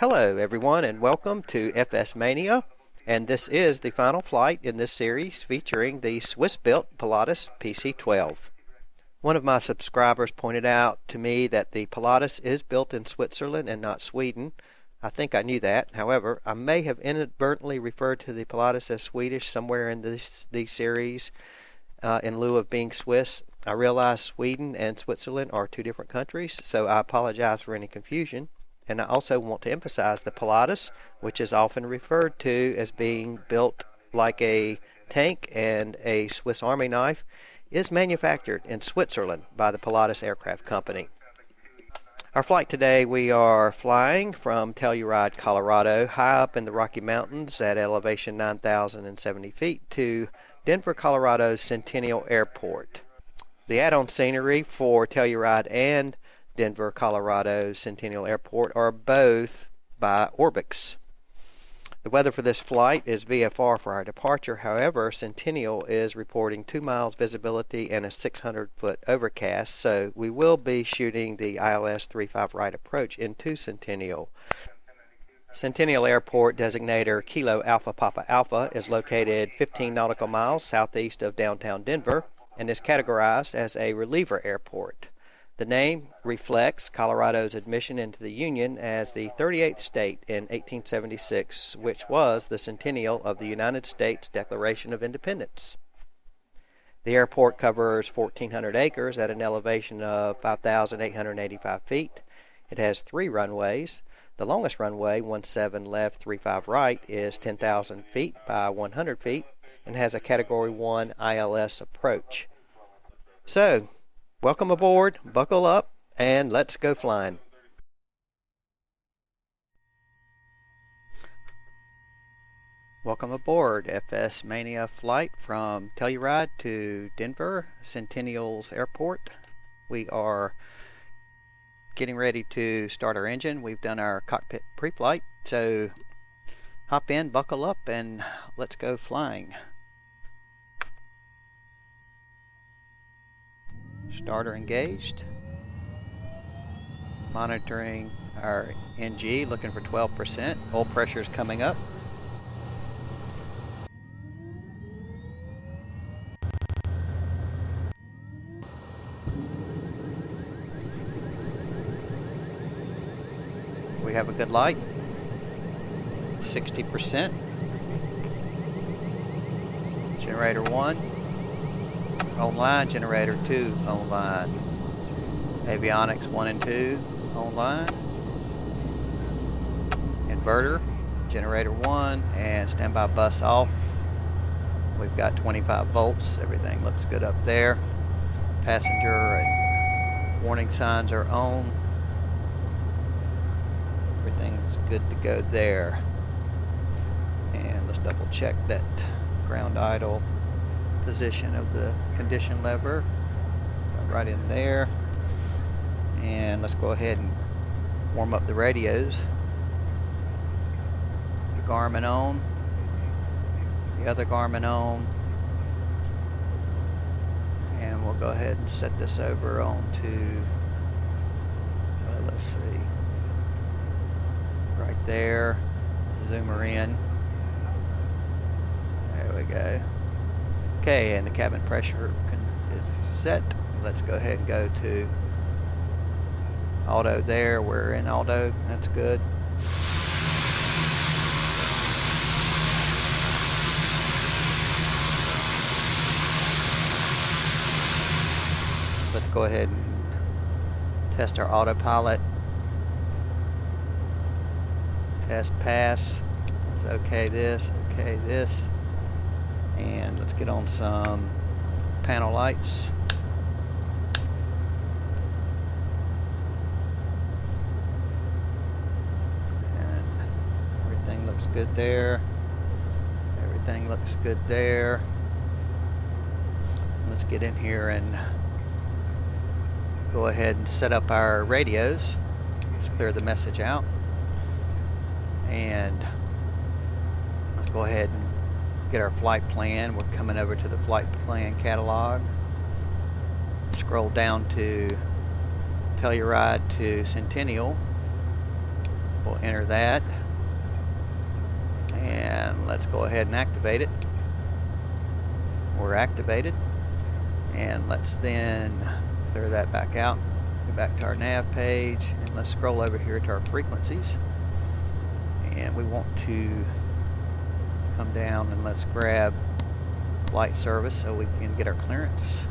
Hello everyone and welcome to FS Mania, and this is the final flight in this series featuring the Swiss-built Pilatus PC12. One of my subscribers pointed out to me that the Pilatus is built in Switzerland and not Sweden. I think I knew that. However, I may have inadvertently referred to the Pilatus as Swedish somewhere in these series in lieu of being Swiss. I realize Sweden and Switzerland are two different countries, so I apologize for any confusion. And I also want to emphasize the Pilatus, which is often referred to as being built like a tank and a Swiss Army knife, is manufactured in Switzerland by the Pilatus Aircraft Company. Our flight today, we are flying from Telluride, Colorado, high up in the Rocky Mountains at elevation 9,070 feet to Denver, Colorado's Centennial Airport. The add-on scenery for Telluride and Denver, Colorado Centennial Airport are both by Orbx. The weather for this flight is VFR for our departure. However, Centennial is reporting 2 miles visibility and a 600-foot overcast, so we will be shooting the ILS 35 right approach into Centennial. Centennial Airport designator Kilo Alpha Papa Alpha is located 15 nautical miles southeast of downtown Denver and is categorized as a reliever airport. The name reflects Colorado's admission into the Union as the 38th state in 1876, which was the centennial of the United States Declaration of Independence. The airport covers 1,400 acres at an elevation of 5,885 feet. It has 3 runways. The longest runway, 17 left, 35 right, is 10,000 feet by 100 feet and has a Category 1 ILS approach. So, welcome aboard, buckle up, and let's go flying. Welcome aboard FS Mania flight from Telluride to Denver Centennial's Airport. We are getting ready to start our engine. We've done our cockpit pre-flight, so hop in, buckle up, and let's go flying. Starter engaged. Monitoring our NG, looking for 12%. Oil pressure is coming up. We have a good light. 60%. Generator 1 online, generator 2 online, avionics 1 and 2 online, inverter, generator 1, and standby bus off. We've got 25 volts, everything looks good up there. Passenger and warning signs are on. Everything's good to go there. And let's double check that ground idle position of the condition lever right in there, and let's go ahead and warm up the radios. The Garmin on, the other Garmin on, and we'll go ahead and set this over onto let's see, right there, zoom her in, there we go. Okay, and the cabin pressure is set. Let's go ahead and go to auto there. We're in auto. That's good. Let's go ahead and test our autopilot. Test pass. Let's okay this, okay this. And let's get on some panel lights. And everything looks good there. Everything looks good there. Let's get in here and go ahead and set up our radios. Let's clear the message out. And let's go ahead and get our flight plan. We're coming over to the flight plan catalog. Scroll down to Telluride to Centennial. We'll enter that. And let's go ahead and activate it. We're activated. And let's then clear that back out. Go back to our nav page and let's scroll over here to our frequencies. And we want to come down and let's grab flight service so we can get our clearance.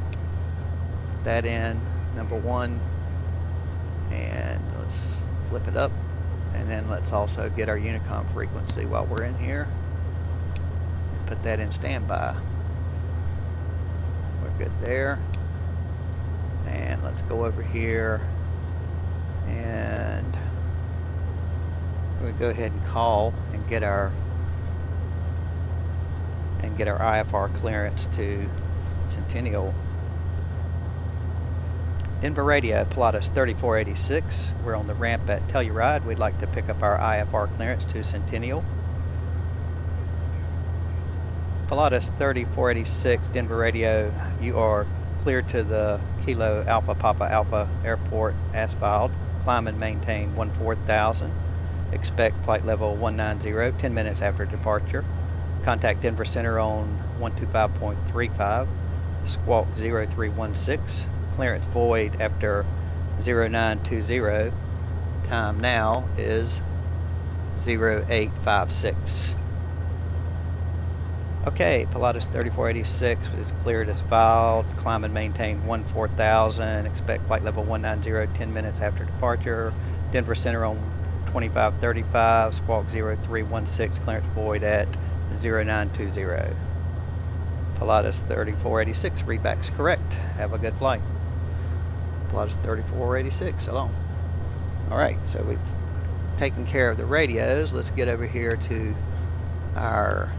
Put that in, number 1. And let's flip it up. And then let's also get our Unicom frequency while we're in here. And put that in standby. We're good there. And let's go over here and we'll go ahead and call and get our IFR clearance to Centennial. Denver Radio, Pilatus 3486. We're on the ramp at Telluride. We'd like to pick up our IFR clearance to Centennial. Pilatus 3486, Denver Radio, you are cleared to the Kilo Alpha Papa Alpha Airport asphalt. Climb and maintain 14,000. Expect flight level 190, 10 minutes after departure. Contact Denver Center on 125.35. Squawk 0316. Clearance void after 0920. Time now is 0856. Okay, Pilatus 3486 is cleared as filed. Climb and maintain 14,000. Expect flight level 190, 10 minutes after departure. Denver Center on 2535. Squawk 0316. Clearance void at 0920. Pilatus 3486, readback's correct. Have a good flight. Pilatus 3486, so long. Alright, so we've taken care of the radios. Let's get over here to our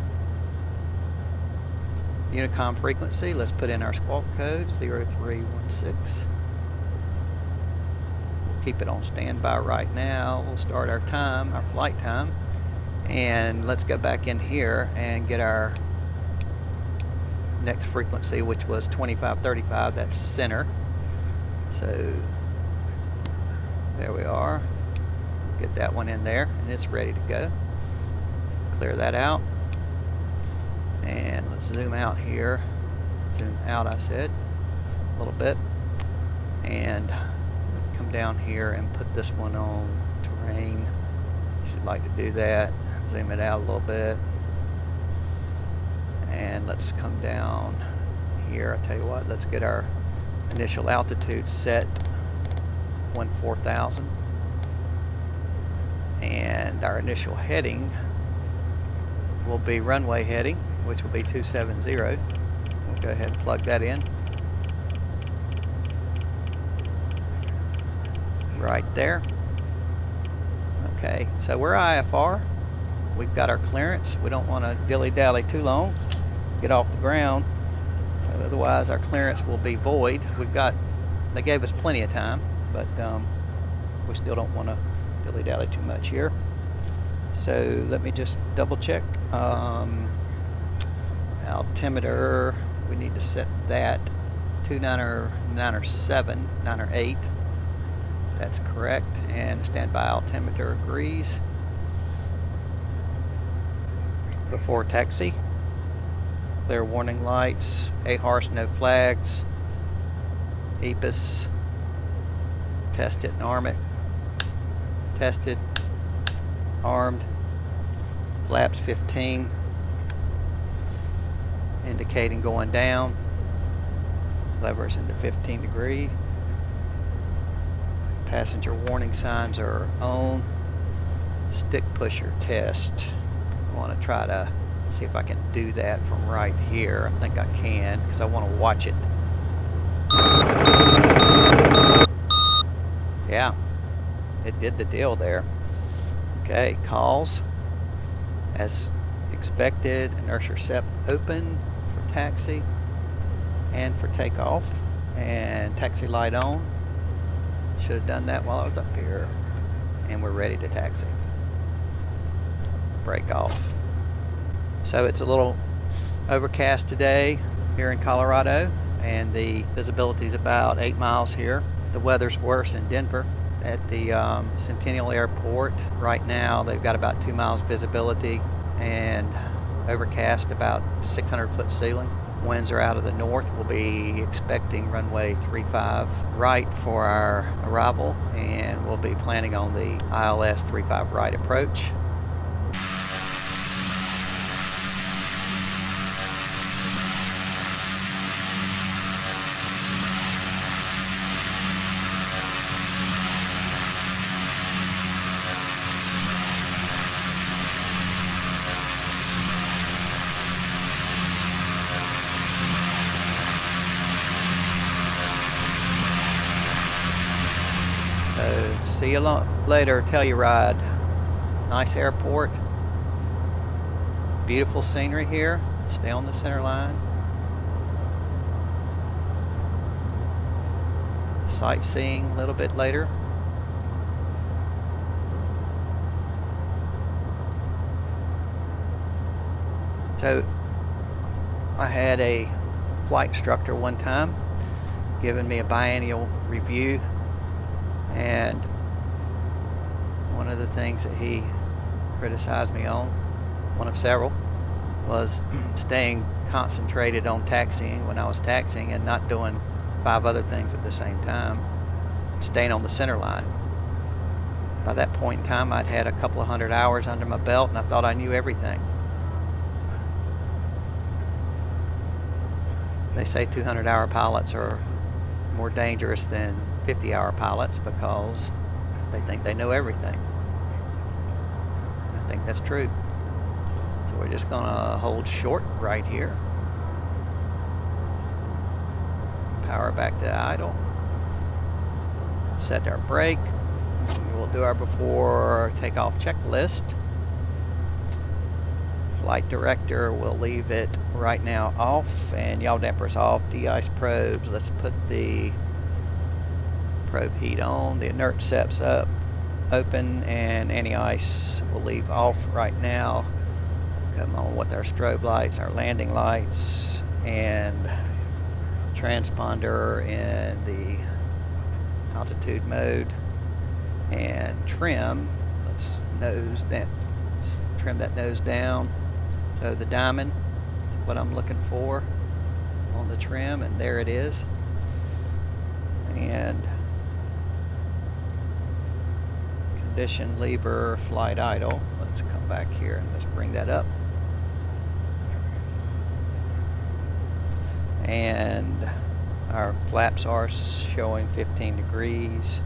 Unicom frequency. Let's put in our squawk code 0316. We'll keep it on standby right now. We'll start our time, our flight time. And let's go back in here and get our next frequency, which was 2535. That's center. So there we are. Get that one in there and it's ready to go. Clear that out. And let's zoom out here. Zoom out, I said, a little bit. And come down here and put this one on terrain. You should like to do that. Zoom it out a little bit. And let's come down here. I tell you what, let's get our initial altitude set 14,000. And our initial heading will be runway heading, which will be 270. We'll go ahead and plug that in. Right there. Okay, so we're IFR. We've got our clearance. We don't want to dilly-dally too long. Get off the ground. Otherwise our clearance will be void. They gave us plenty of time, but we still don't want to dilly-dally too much here. So let me just double check. Altimeter, we need to set that to 907, 908. That's correct. And the standby altimeter agrees. Before taxi. Clear warning lights, AHARS no flags, EPIS, test it and arm it, tested, armed, flaps 15, indicating going down, levers in the 15 degree, passenger warning signs are on, stick pusher test. I want to try to see if I can do that from right here. I think I can because I want to watch it. Yeah, it did the deal there. Okay, calls as expected. Inertia SEP open for taxi and for takeoff, and taxi light on. Should have done that while I was up here. And we're ready to taxi. Break off. So it's a little overcast today here in Colorado, and the visibility is about 8 miles here. The weather's worse in Denver at the Centennial Airport. Right now they've got about 2 miles visibility and overcast, about 600-foot ceiling. Winds are out of the north. We'll be expecting runway 35 right for our arrival, and we'll be planning on the ILS 35 right approach. So see you later, Telluride. Nice airport. Beautiful scenery here. Stay on the center line. Sightseeing a little bit later. So I had a flight instructor one time giving me a biennial review, and one of the things that he criticized me on, one of several, was staying concentrated on taxiing when I was taxiing and not doing 5 other things at the same time, staying on the center line. By that point in time, I'd had a couple of 100 hours under my belt, and I thought I knew everything. They say 200-hour pilots are more dangerous than 50-hour pilots because they think they know everything. I think that's true. So we're just gonna hold short right here. Power back to idle. Set our brake. We'll do our before takeoff checklist. Flight director will leave it right now off, and yaw dampers off. De-ice probes. Let's put the probe heat on. The inert sep's up, open, and anti-ice will leave off right now. Come on with our strobe lights, our landing lights, and transponder in the altitude mode, and trim. Let's trim that nose down. So the diamond is what I'm looking for on the trim, and there it is. And condition lever flight idle. Let's come back here and let's bring that up. And our flaps are showing 15 degrees.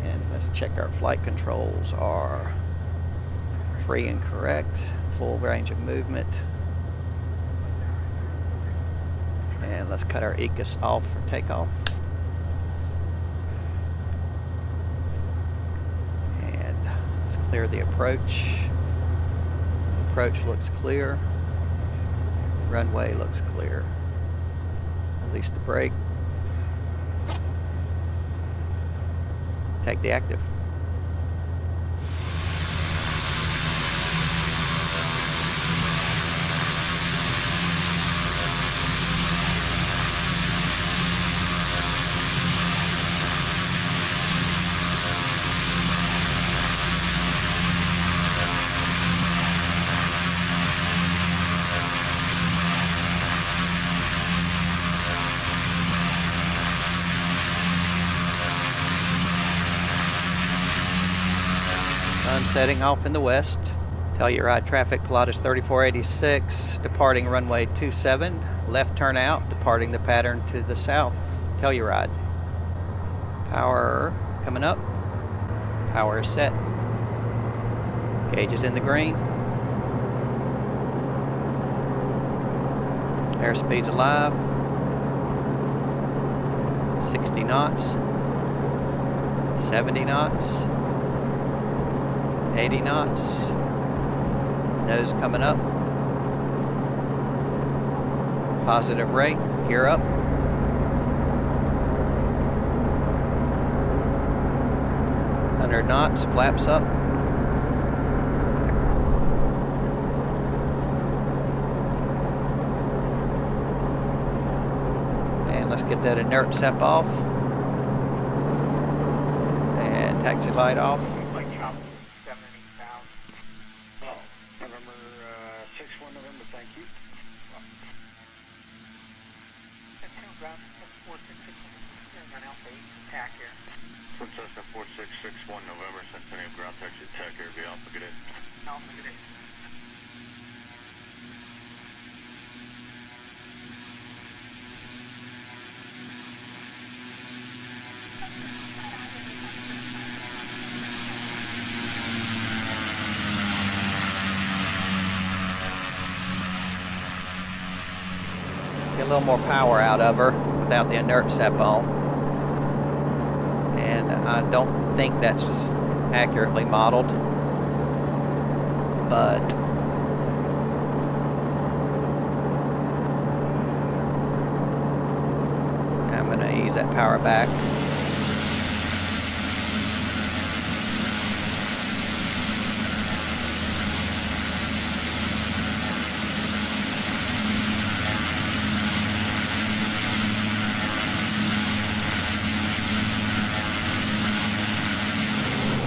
And let's check our flight controls are free and correct. Full range of movement. And let's cut our ECUS off for takeoff. And let's clear the approach. The approach looks clear. Runway looks clear. Release the brake. Take the active. Sun setting off in the west. Telluride traffic, Pilatus 3486, departing runway 27, left turn out, departing the pattern to the south, Telluride. Power coming up. Power is set. Gauge is in the green. Airspeed's alive. 60 knots. 70 knots. 80 knots. Nose coming up. Positive rate. Gear up. Under knots. Flaps up. And let's get that inert sep off. taxi light off. Like chop 70,000. Oh, November 6-1 November, thank you. Centennial ground 4661 on Alpha 8 attack here. Cessna 4661 November, Centennial ground taxi attack here, be Alpha, good day. Alpha, good day. Get a little more power out of her without the inert sep on. And I don't think that's accurately modeled, but I'm going to ease that power back.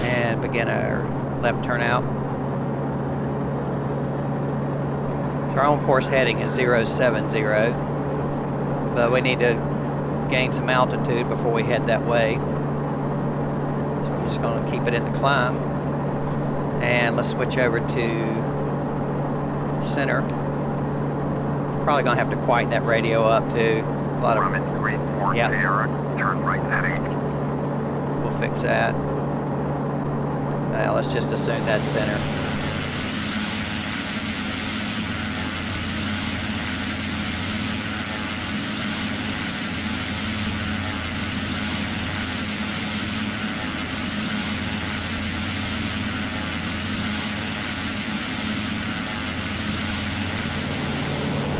And begin our left turnout. So our own course heading is 070, but we need to gain some altitude before we head that way. So I'm just going to keep it in the climb. And let's switch over to center. Probably going to have to quieten that radio up too. A lot of Yep. Turn right heading. We'll fix that. Well, let's just assume that's center.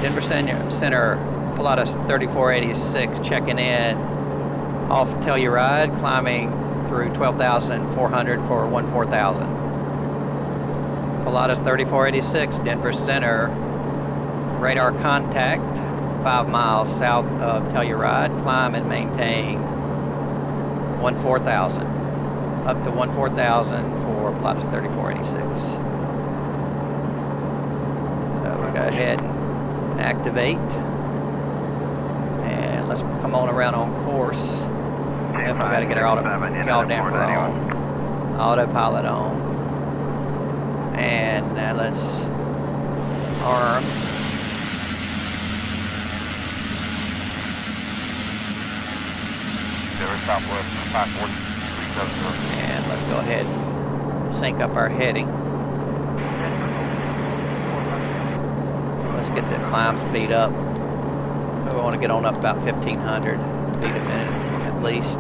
Denver Center, Pilatus 3486 checking in off Telluride, climbing through 12,400 for 14,000. Pilatus 3486, Denver Center, radar contact 5 miles south of Telluride, climb and maintain 14,000. Up to 14,000 for Pilatus 3486. So we'll go ahead and activate. And let's come on around on course. Yep, we got to get our yaw damper on, autopilot on, and let's arm. And let's go ahead and sync up our heading. Let's get the climb speed up. We want to get on up about 1,500 feet a minute at least.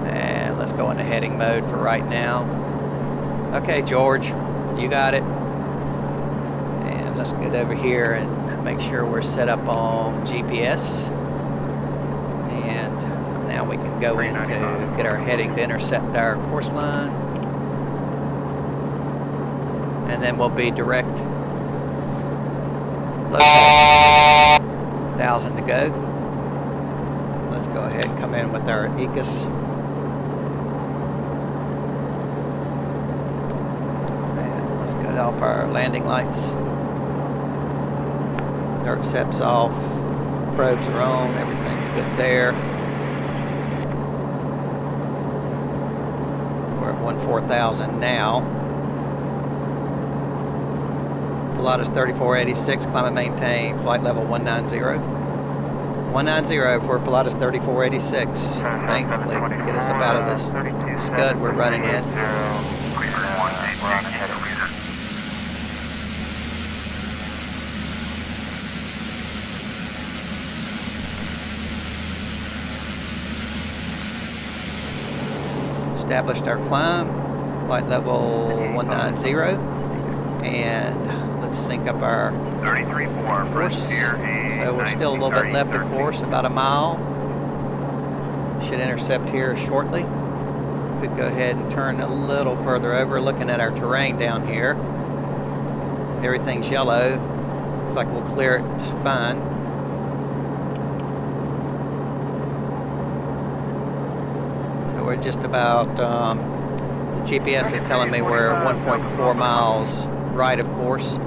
And let's go into heading mode for right now. Okay, George, you got it. And let's get over here and make sure we're set up on GPS. And now we can go in to get our heading to intercept our course line. And then we'll be direct located. 1,000 to go. Let's go ahead and come in with our ECAS. And let's cut off our landing lights. Dirt sep's off. Probes are on. Everything's good there. We're at 14,000 now. Pilatus 3486, climb and maintain flight level 190. 190 for Pilatus 3486. Thankfully, get us up out of this scud we're running in. Established our climb, flight level 190, and let's sync up our course. So we're still a little bit left of course, about a mile. Should intercept here shortly. Could go ahead and turn a little further over, looking at our terrain down here. Everything's yellow. Looks like we'll clear it just fine. We're just about, the GPS is telling me we're 1.4 miles right, of course.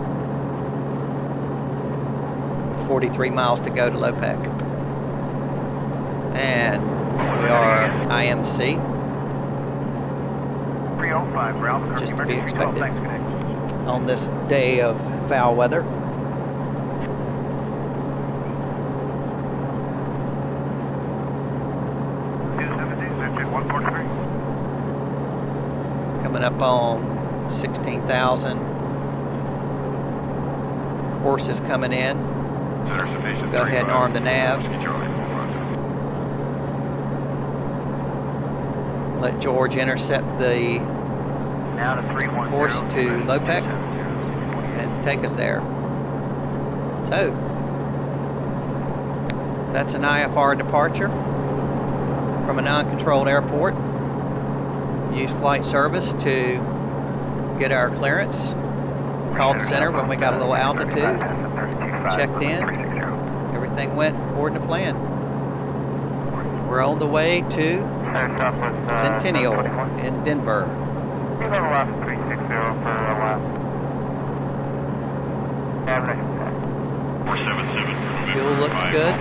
43 miles to go to Lopec. And we are IMC. 305 ground. Just to be expected on this day of foul weather. Coming up on 16,000. Horses coming in. Go ahead and arm the nav. Let George intercept the horse to Lopec and take us there. So, that's an IFR departure from a non-controlled airport. Use flight service to get our clearance. Called center when we got a little altitude. Checked in. Everything went according to plan. We're on the way to Centennial in Denver. Fuel looks good.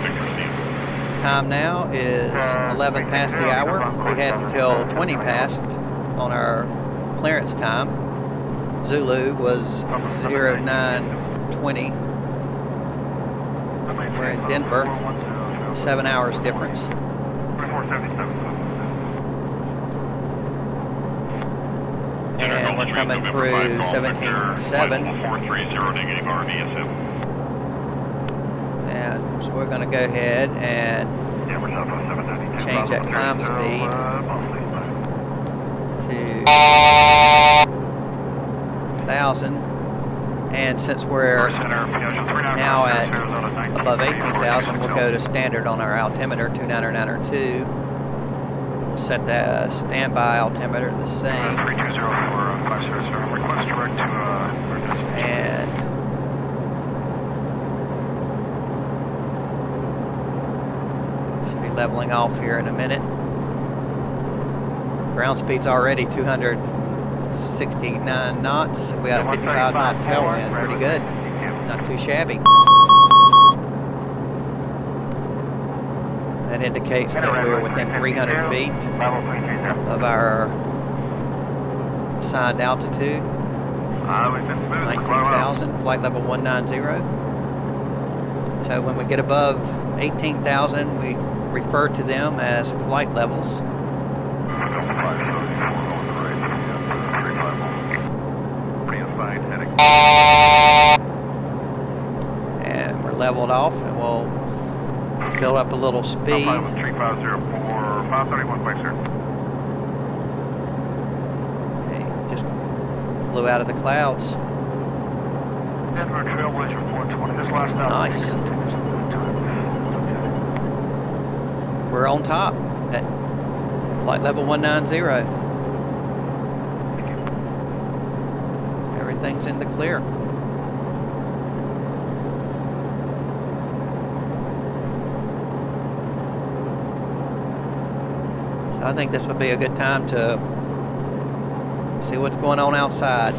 Time now is 11 past the hour. We had until 20 past on our clearance time. Zulu was 0920. We're in Denver. 7 hours difference. And we're coming through 17.7. And so we're going to go ahead and change that climb speed to 1,000. And since we're now at above 18,000, we'll go to standard on our altimeter, 29902. We'll set the standby altimeter the same. And should be leveling off here in a minute. Ground speed's already 269 knots. We got a 55 knot tailwind, pretty good. Not too shabby. That indicates that we're within 300 feet of our assigned altitude. 19,000, flight level 190. So when we get above 18,000, we refer to them as flight levels. And we're leveled off, and we'll build up a little speed. 3504, 531 place, sir. Okay, just flew out of the clouds. Denver Trailblazer 420. This last out. Nice. We're on top at flight level 190. Everything's in the clear. So I think this would be a good time to see what's going on outside.